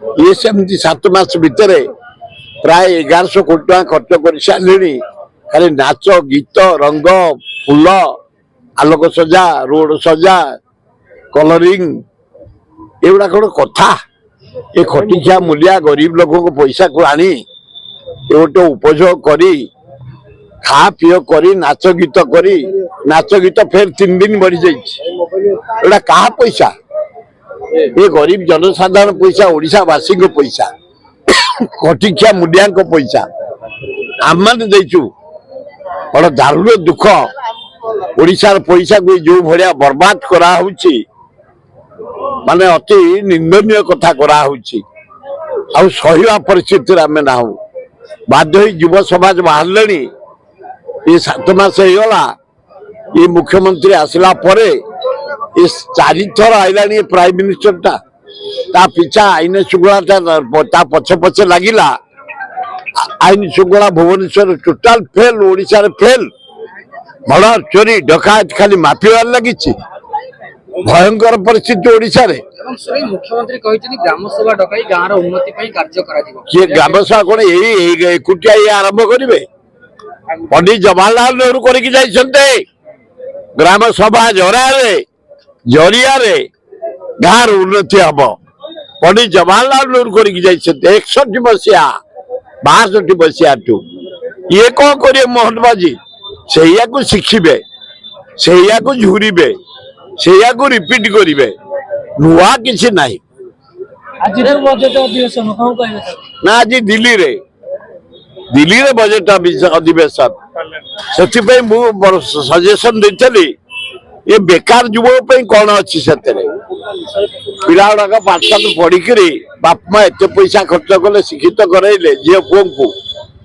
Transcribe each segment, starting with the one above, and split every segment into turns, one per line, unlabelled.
ये सेमती 7 मास भितर प्राय 1100 कोटी टका खर्च कर सारे खाली नाच गीत रंग फूल आलोक सजा रोड सजा कलरिंग एगुड़ा कौन कथा ये खटिखिया मूलिया गरीब लोक पैसा को आनी गोटे उपभोग करी खा पीओ करी नाच गीत फेर 3 दिन बढ़ी जाइए कहा पैसा ये गरीब जनसाधारण पैसा ओडिशा वासी को पैसा खटिखिया मूलिया पैसा आम मैंने देचु बड़ दारुण दुख ओडिशार पैसा को जो भाया बर्बाद करा माने अति निंदनीय कथा करा सहिया परिस्थिति आम ना बाध्य युव समाज बाहर ये 7 मास होगा ये मुख्यमंत्री आसला परे ये 4 थर आईला प्राइम मिनिस्टर ता पिछा आईन श्रृंखला पछे पछे लगिला आईन श्रृंखला Bhubaneswar total fail Odisha fail बड़ चोरी डकायत खाली माफियार लगी भयंकर परिस्थिति ओडिशा रे
मुख्यमंत्री ग्राम सभा डकाई गाँव उन्नति कार्य
किए ग्राम सभा कौन एकुटिया ये आरंभ करेंगे पंडित जवाहरलाल नेहरू करके ग्राम सभा जरिया गाँव उन्नति हम पंडित जवाहरलाल नेहरू करके 61 मसीहा 62 मसीहा ये कौन करेंगे मोहन बाजी से शिखिबे से झुरीबे से रिपीट करेंगे नुआ किसी नहीं ना आज दिल्ली रे बजेट अधिवेशन से सजेशन देती ये बेकार युवक कौन अच्छी से पिला गुड़ाक पाठशाठ पढ़िक बाप माँ एत पैसा खर्च कले शिक्षित कराइले झील पुओं को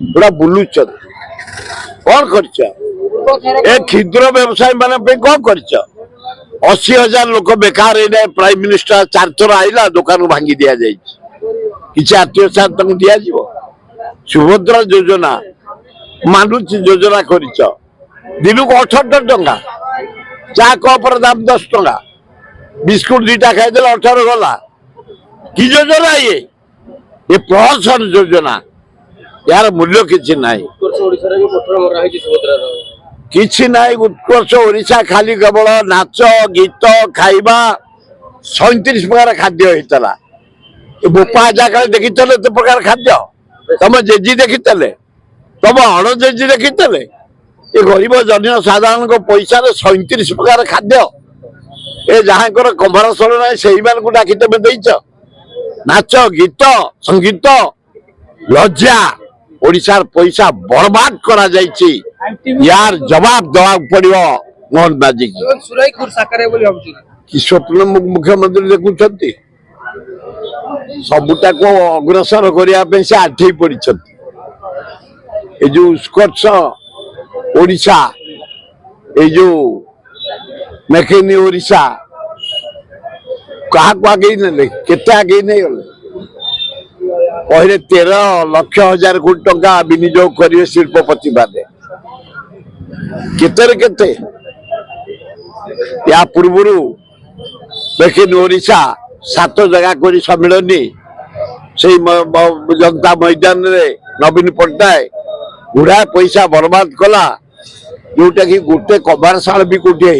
गोटा बुलुच कौन खर्च ए क्षुद्र व्यवसायी मान कौन खर्च 80,000 लोक बेकार प्राइम मिनिस्टर 4 थर आईला दुकान भांगी दि जाए किसी आत्मीय साथ दिया सुभद्रा योजना मानुची योजना कर दिन को 78 टंका चा कप दाम 10 टंका बिस्कुट 2टा खाईदे 18 गला कि योजना ये प्रोत्साहन योजना यार मूल्य किसी ना किसी ना उत्कर्ष ओडिशा खाली केवल नाच गीत खाइबा 37 प्रकार खाद्य होता बोपा जगह देखी एत प्रकार खाद्य तुम जेजी देखी तुम अण जेजी देखी ये गरीब जन साधारण पैसा 37 प्रकार खाद्य ए जहाँ कमरसल ना से डाकी तुम देच नाच गीत संगीत लज्जा ओडिशार पैसा बर्बाद करा जाइछि यार जवाब देवा पड़ो मोहन बाजी की स्वप्न मुख्यमंत्री देखुं सबुटा को अग्रसर करने से आठे पड़ी जो उत्कर्ष ओडिशा ये जो मेक इन ओडिशा क्या आगे ने केते आगे नहीं गले पहले 13,00,000 कोटी टंका विनियोग करेंगे शिल्पपति मैंने केते या पूर्व मेक इन ओडिशा 7 जगह कर सम्मिलनी से जनता मैदान रे नवीन पट्टनायक गुड़ा पैसा बर्बाद कला जोटा कि गोटे कबारशाल भी कोटे